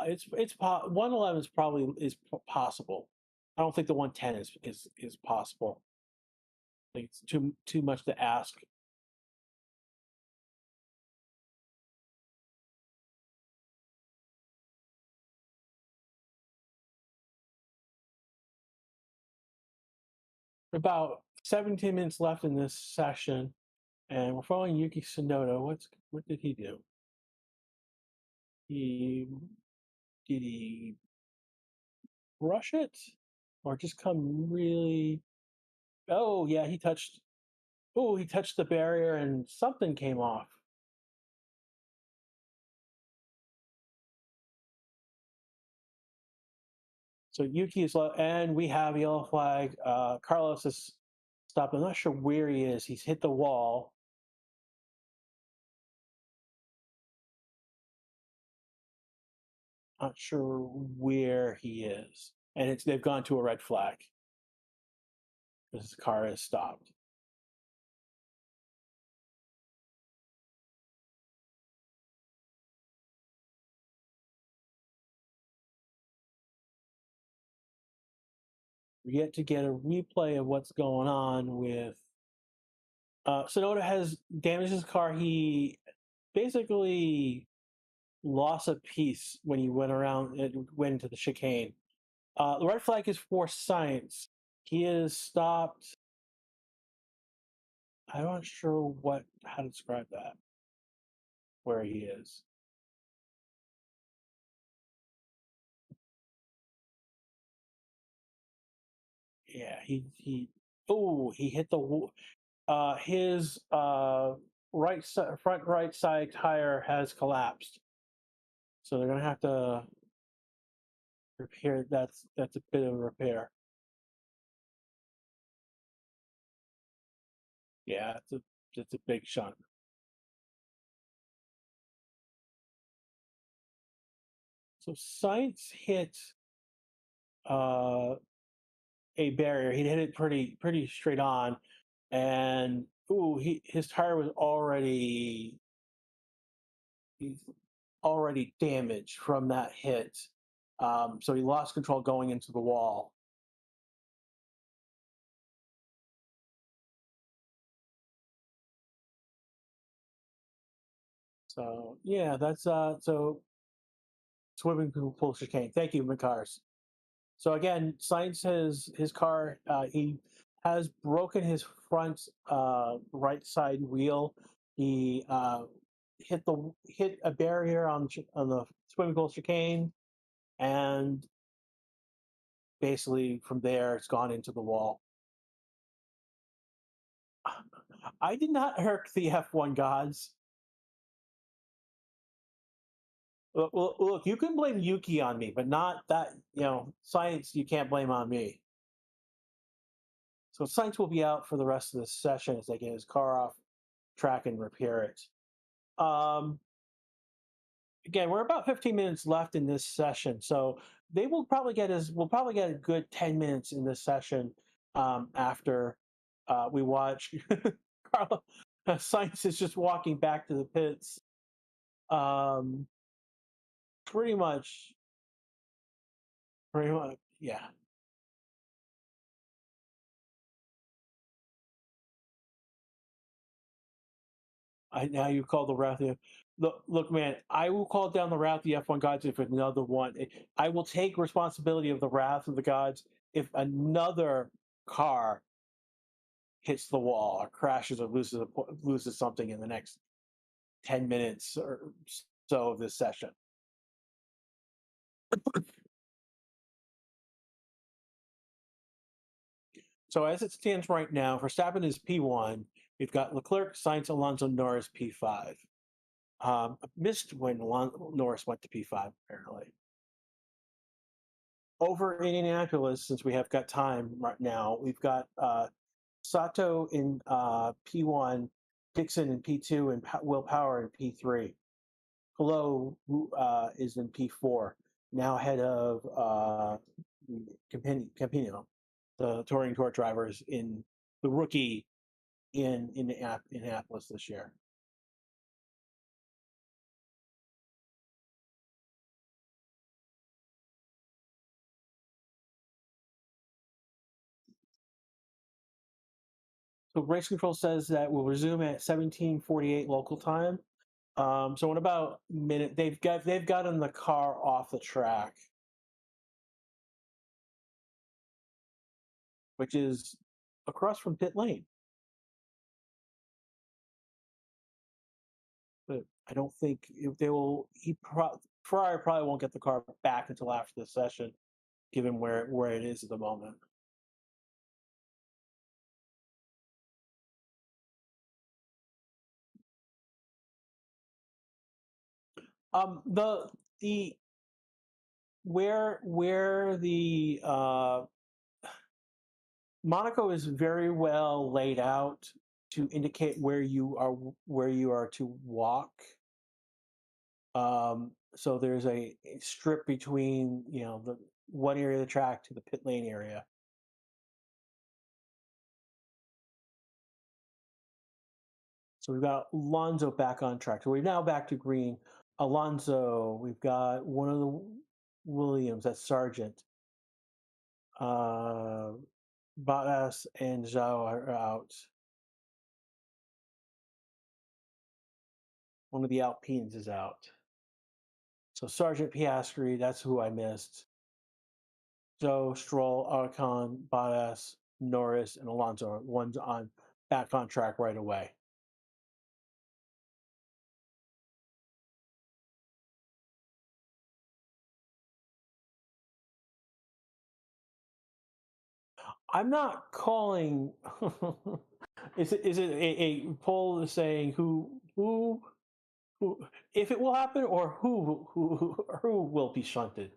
It's 111 is probably possible. I don't think the 110 is possible. I think it's too much to ask. About 17 minutes left in this session, and we're following Yuki Tsunoda. What did he do? He did he rush it, or just come really? Oh yeah, he touched. Oh, he touched the barrier, and something came off. So Yuki is left, and we have yellow flag. Carlos is stopped. I'm not sure where he is. He's hit the wall. Not sure where he is, and they've gone to a red flag because his car is stopped. We get to get a replay of what's going on with Sonoda has damaged his car. He basically lost a piece when he went around and went into the chicane. The red flag is for Sainz. He is stopped. I'm not sure how to describe that. Where he is. Yeah, he hit the his front right side tire has collapsed, so they're gonna have to repair. That's a bit of a repair. Yeah, it's a big chunk. So Sainz hit uh, a barrier. He hit it pretty straight on, and his tire was already damaged from that hit. So he lost control going into the wall. So yeah, that's so swimming pool chicane. Thank you, McCars. So again, Sainz has his car. He has broken his front right side wheel. He hit a barrier on the swimming pool chicane, and basically from there it's gone into the wall. I did not irk the F1 gods. Look, you can blame Yuki on me, but not that, Science you can't blame on me. So Science will be out for the rest of the session as they get his car off track and repair it. Um, Again, we're about 15 minutes left in this session, so we'll probably get a good 10 minutes in this session after we watch Carlo. Science is just walking back to the pits. Um, pretty much, yeah. Now you call the route. Look, man. I will call down the wrath of the F1 gods if another one. I will take responsibility of the wrath of the gods if another car hits the wall or crashes or loses something in the next 10 minutes or so of this session. So as it stands right now, Verstappen is P1. We've got Leclerc, Sainz, Alonso, Norris P5. Missed when Norris went to P5 apparently. Over in Indianapolis, since we have got time right now, we've got Sato in P1, Dixon in P2, and Will Power in P3. Hello is in P4, now ahead of Campino, the touring tour drivers in the rookie in Indianapolis this year. So race control says that we'll resume at 17:48 local time. So in about a minute, they've gotten the car off the track, which is across from pit lane. But I don't think if they will. Ferrari probably won't get the car back until after the session, given where it is at the moment. The where the Monaco is very well laid out to indicate where you are to walk. So there's a strip between the one area of the track to the pit lane area. So we've got Alonso back on track. So we're now back to green. Alonso, we've got one of the Williams, that's Sargent. Bottas and Zhao are out. One of the Alpines is out. So Sergeant Piastri, that's who I missed. Joe, Stroll, Ocon, Bottas, Norris, and Alonso. One's back on track right away. I'm not calling. Is it a poll saying who if it will happen or who will be shunted?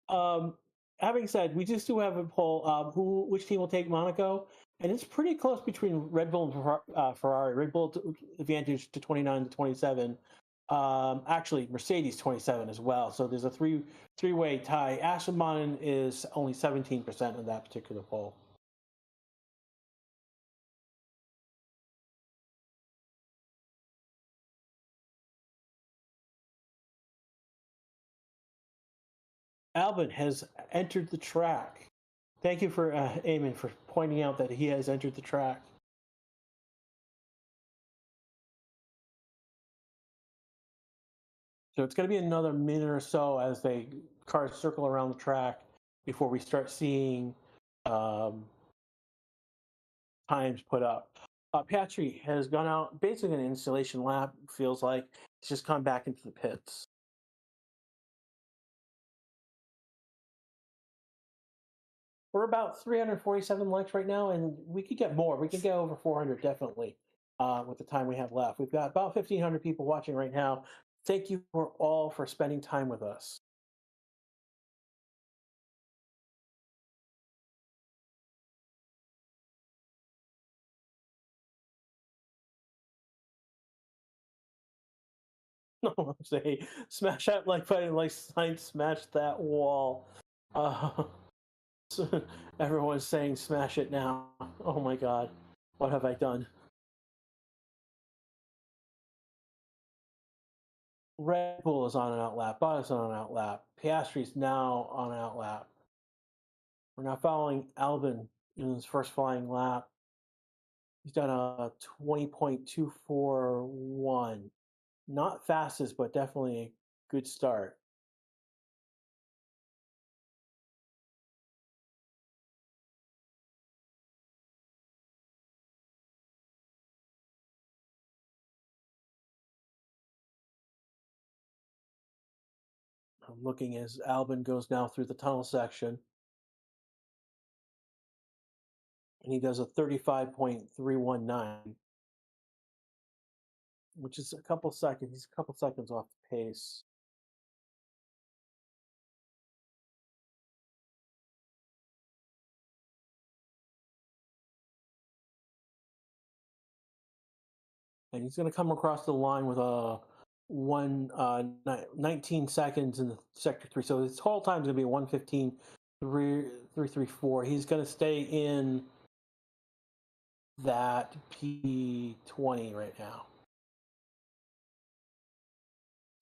Um, Having said, we just do have a poll. Which team will take Monaco? And it's pretty close between Red Bull and Ferrari. Red Bull advantage to 29-27. Actually, Mercedes 27 as well. So there's a three-way tie. Aston Martin is only 17% of that particular poll. Albon has entered the track. Thank you for Eamon for pointing out that he has entered the track. So it's going to be another minute or so as they cars circle around the track before we start seeing um, times put up. Piastri has gone out basically an installation lap. Feels like he's just come back into the pits. We're about 347 likes right now, and we could get more. We could get over 400 definitely with the time we have left. We've got about 1,500 people watching right now. Thank you for all for spending time with us. No, say smash that like button, like Sainz smash that wall. Uh, Everyone's saying smash it now. Oh my god, what have I done? Red Bull is on an outlap. Bottas on an outlap. Piastri's now on an outlap. We're now following Albon in his first flying lap. He's done a 20.241. Not fastest, but definitely a good start. I'm looking as Albon goes now through the tunnel section. And he does a 35.319, which is a couple seconds. He's a couple seconds off the pace. And he's going to come across the line with a 19 seconds in the sector 3. So his whole time is going to be 1:15.334. He's going to stay in that P20 right now.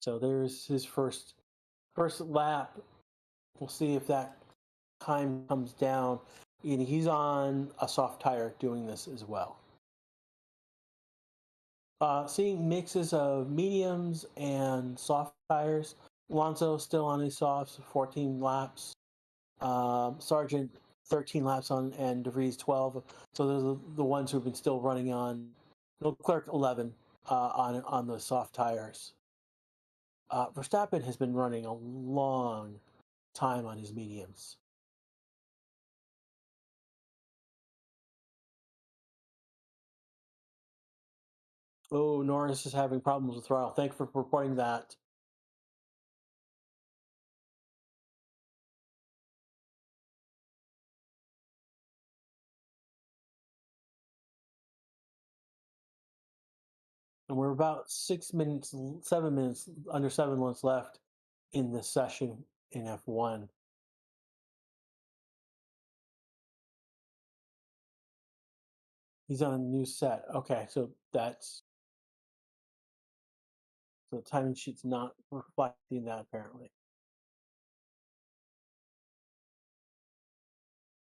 So there's his first lap. We'll see if that time comes down. And he's on a soft tire doing this as well. Seeing mixes of mediums and soft tires. Alonso still on his softs, 14 laps. Sargent 13 laps on, and De Vries 12. So those are the ones who've been still running on. Leclerc 11 on the soft tires. Verstappen has been running a long time on his mediums. Oh, Norris is having problems with throttle. Thank you for reporting that. And we're about 7 minutes, under 7 minutes left in the session in F1. He's on a new set. Okay, so that's the timing sheet's not reflecting that apparently.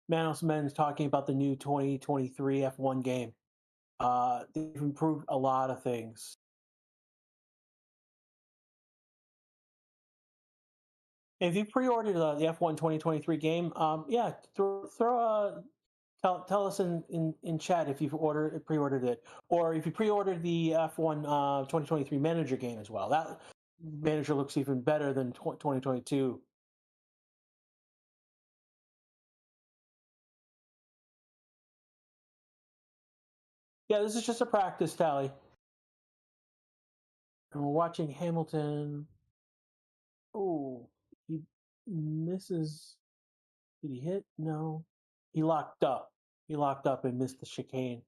Manos Men's talking about the new 2023 F1 game. They've improved a lot of things. If you pre-ordered the F1 2023 game, yeah, tell us in chat if you've pre-ordered it, or if you pre-ordered the F1 2023 manager game as well. That manager looks even better than 2022. Yeah, this is just a practice tally. And we're watching Hamilton. Oh, he misses. Did he hit? No. He locked up. He locked up and missed the chicane.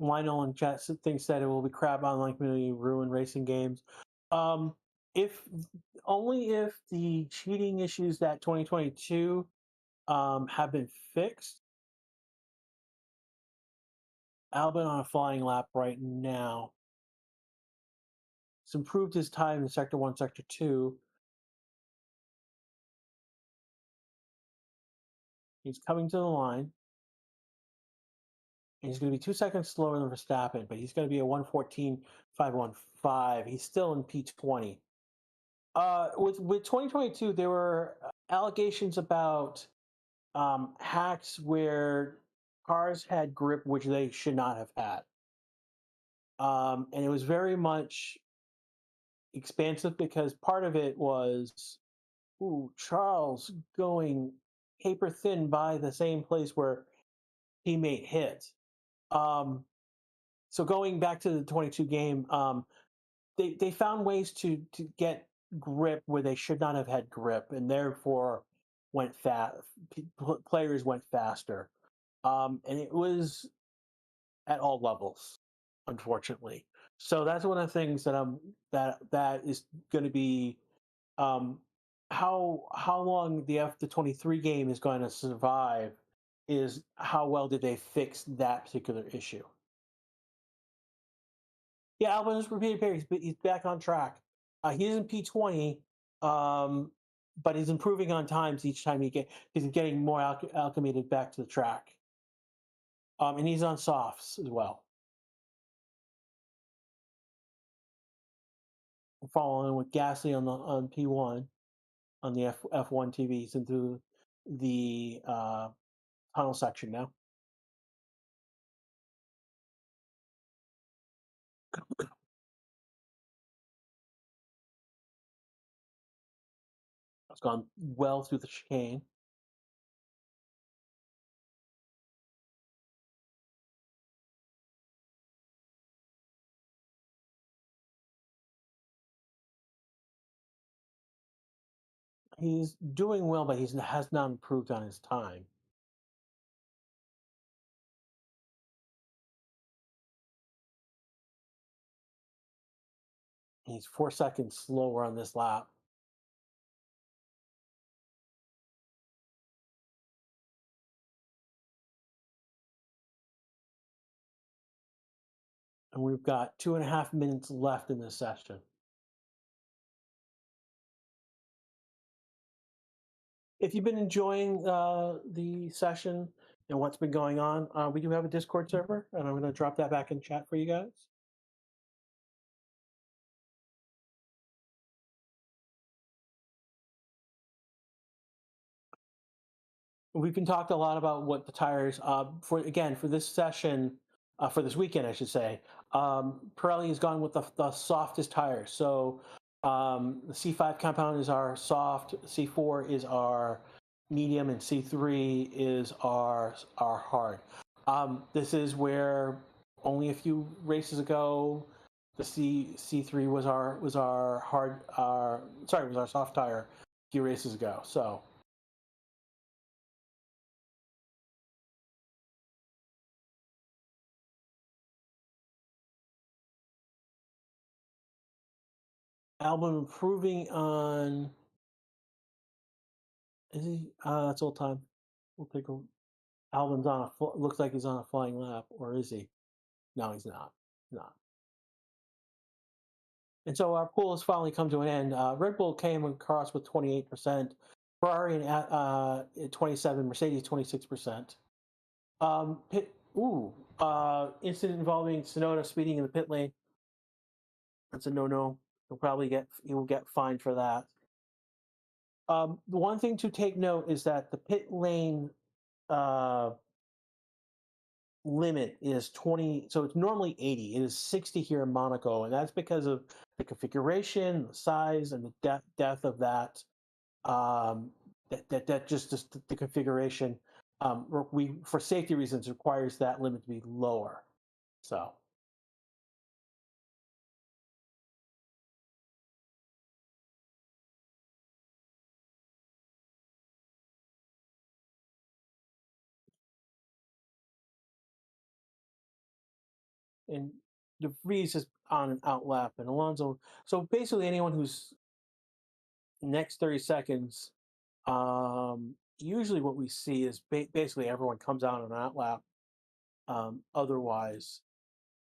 Lionel and chat thinks that it will be crap online community ruin racing games. If only if the cheating issues that 2022 have been fixed. Albon on a flying lap right now. He's improved his time in Sector 1, Sector 2. He's coming to the line. And he's going to be 2 seconds slower than Verstappen, but he's going to be a 1:14.515. He's still in P20. With 2022, there were allegations about hacks where cars had grip which they should not have had. And it was very much expansive because part of it was, Charles going paper thin by the same place where teammate hit. So going back to the 22 game, they found ways to get grip where they should not have had grip, and therefore went fast. Players went faster, and it was at all levels, unfortunately. So that's one of the things that is going to be how long the 23 game is going to survive is how well did they fix that particular issue. Yeah, Albon is repeated pair. He's back on track. He's in P20, but he's improving on times each time he's getting more acclimated back to the track. And he's on softs as well. Following with Gasly on P1 on the F1 TVs into the tunnel section now. It's gone well through the chicane. He's doing well, but he has not improved on his time. He's 4 seconds slower on this lap. And we've got 2.5 minutes left in this session. If you've been enjoying the session and what's been going on, we do have a Discord server, and I'm going to drop that back in chat for you guys. We've been talking a lot about what the tires for this session, for this weekend, I should say. Pirelli has gone with the softest tires. So the C5 compound is our soft, C4 is our medium, and C3 is our hard. This is where only a few races ago the C3 was our hard was our soft tire a few races ago. So Albon improving on. Is he? That's old time. We'll take a. Albon's on a. Looks like he's on a flying lap, or is he? No, he's not. Not. And so our pool has finally come to an end. Red Bull came across with 28%, Ferrari at 27, Mercedes 26%. Incident involving Tsunoda speeding in the pit lane. That's a no-no. He will get fined for that. The one thing to take note is that the pit lane limit is 20, so it's normally 80. It is 60 here in Monaco, and that's because of the configuration, the size, and the depth of that. Um, that just the configuration. We, for safety reasons, requires that limit to be lower. So. And De Vries is on an outlap, and Alonso. So basically, anyone who's next 30 seconds, usually what we see is basically everyone comes out on an outlap. Otherwise,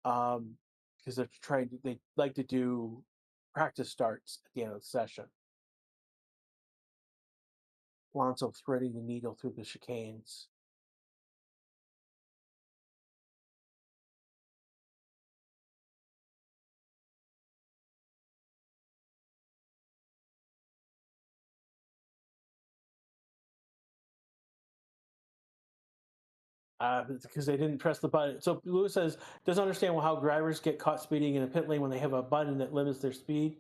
because they like to do practice starts at the end of the session. Alonso threading the needle through the chicanes. Because they didn't press the button. So Lewis says doesn't understand how drivers get caught speeding in a pit lane when they have a button that limits their speed.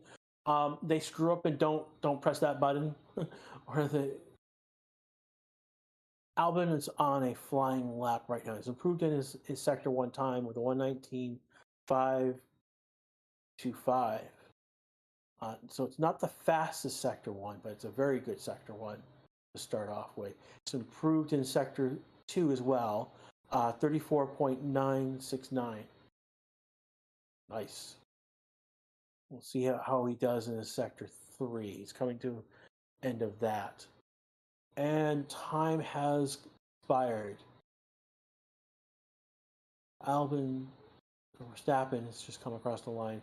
They screw up and don't press that button, or the Albon is on a flying lap right now. He's improved in his sector one time with a 1:19.525. So it's not the fastest sector one, but it's a very good sector one to start off with. It's improved in sector two as well, 34.969. Nice. We'll see how he does in his sector three. He's coming to end of that. And time has expired. Albon Verstappen has just come across the line.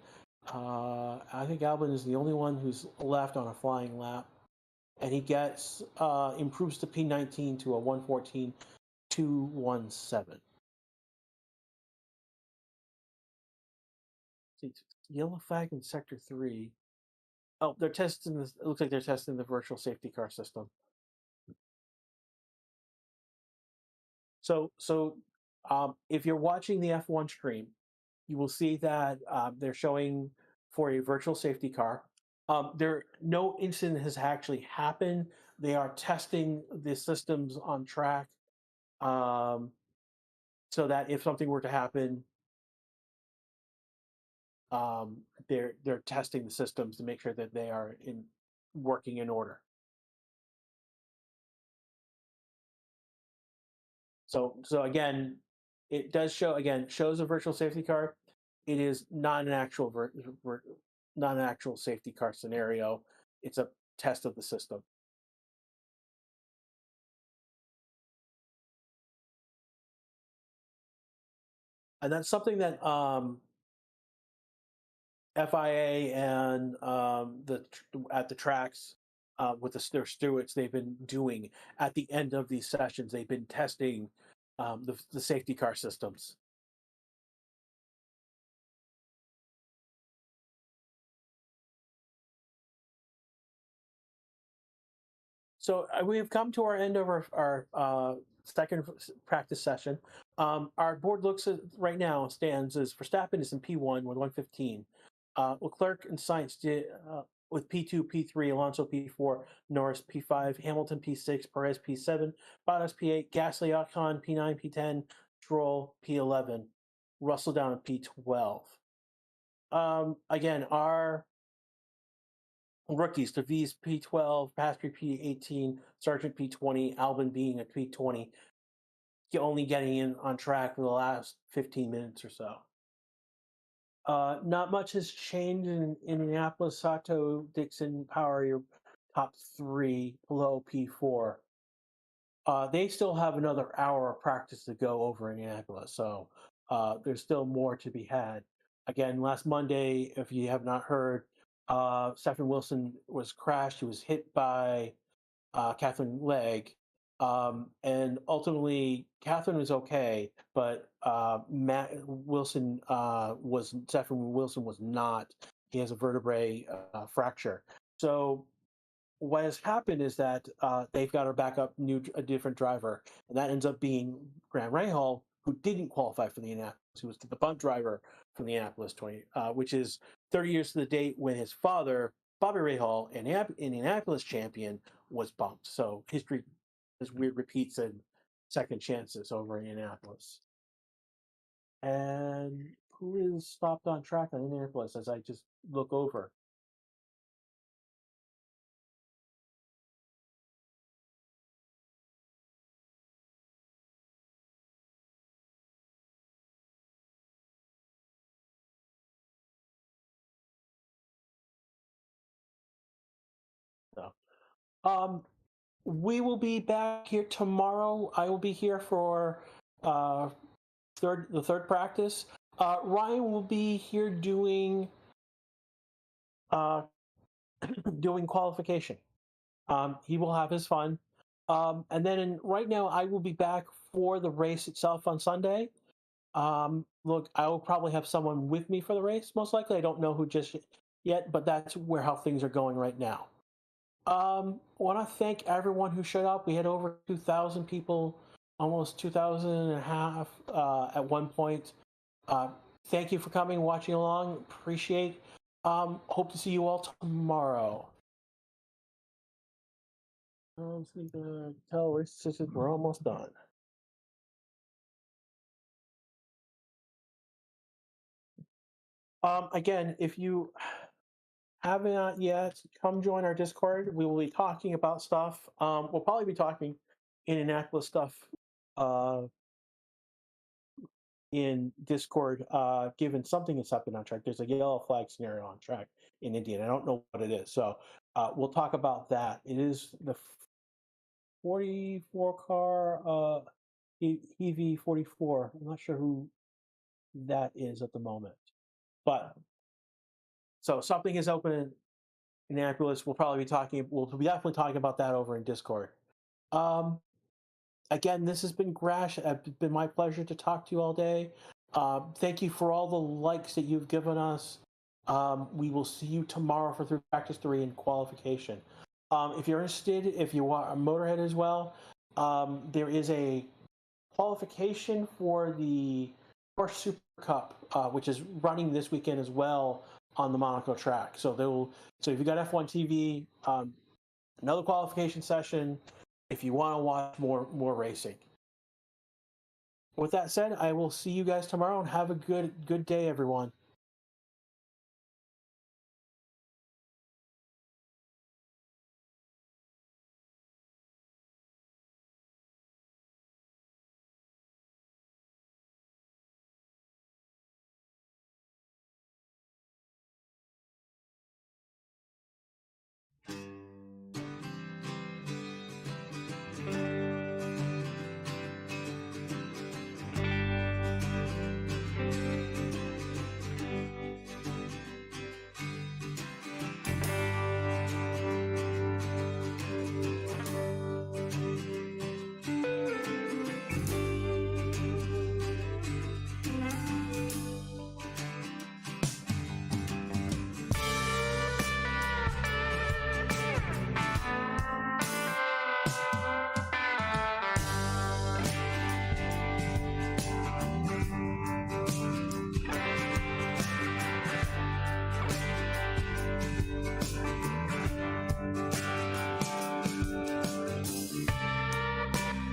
I think Albon is the only one who's left on a flying lap, and he gets improves to P19 to a 1:14.217. Yellow flag in sector three. Oh, they're testing this. It looks like they're testing the virtual safety car system. So if you're watching the F1 stream, you will see that they're showing for a virtual safety car. There, no incident has actually happened. They are testing the systems on track, so that if something were to happen, they're testing the systems to make sure that they are working in order. So again, it does shows a virtual safety car. It is not an actual not an actual safety car scenario. It's a test of the system. And that's something that FIA and at the tracks with their stewards, they've been doing at the end of these sessions. They've been testing the safety car systems. So we have come to our end of our second practice session. Our board looks at right now stands as Verstappen is in P1 with 1:15. Leclerc and Sainz did with P2, P3, Alonso P4, Norris P5, Hamilton P6, Perez P7, Bottas P8, Gasly Ocon P9, P10, Stroll P11, Russell down at P12. Again, our rookies, DeVries P12, Piastri P18, Sargent P20, Albon being at P20, only getting in on track for the last 15 minutes or so. Not much has changed in Indianapolis. Sato, Dixon, Power, your top three below P4. They still have another hour of practice to go over Indianapolis, so there's still more to be had. Again, last Monday, if you have not heard, Stephen Wilson was crashed. He was hit by Catherine Legg, and ultimately Catherine was okay, but Matt Wilson Stephen Wilson was not. He has a vertebrae fracture. So what has happened is that they've got a different driver, and that ends up being Graham Rahal, who didn't qualify for the Indianapolis, who was the bunt driver from the Indianapolis 20, which is 30 years to the date when his father, Bobby Rahal, an Indianapolis champion, was bumped. So history is weird repeats and second chances over in Indianapolis. And who is stopped on track on Indianapolis as I just look over? So, we will be back here tomorrow. I will be here for uh, the third practice. Ryan will be here uh, doing qualification. He will have his fun. And then right now, I will be back for the race itself on Sunday. Look, I will probably have someone with me for the race, most likely. I don't know who just yet, but that's how things are going right now. I want to thank everyone who showed up. We had over 2,000 people, almost 2,000 and a half at one point. Thank you for coming, watching along. Appreciate. Hope to see you all tomorrow. We're almost done. Again, if you haven't yet, come join our Discord. We will be talking about stuff. We'll probably be talking Indianapolis stuff in Discord, given something is happening on track. There's a yellow flag scenario on track in Indy, and I don't know what it is. So we'll talk about that. It is the 44 car EV44. I'm not sure who that is at the moment, but so something is open in Indianapolis. We'll probably be talking. We'll be definitely talking about that over in Discord. Again, this has been Grash. It's been my pleasure to talk to you all day. Thank you for all the likes that you've given us. We will see you tomorrow for through practice 3 and qualification. If you're interested, if you are a motorhead as well, there is a qualification for the Porsche Super Cup, which is running this weekend as well on the Monaco track. So if you got F1 TV, another qualification session if you want to watch more racing. With that said, I will see you guys tomorrow and have a good day, everyone.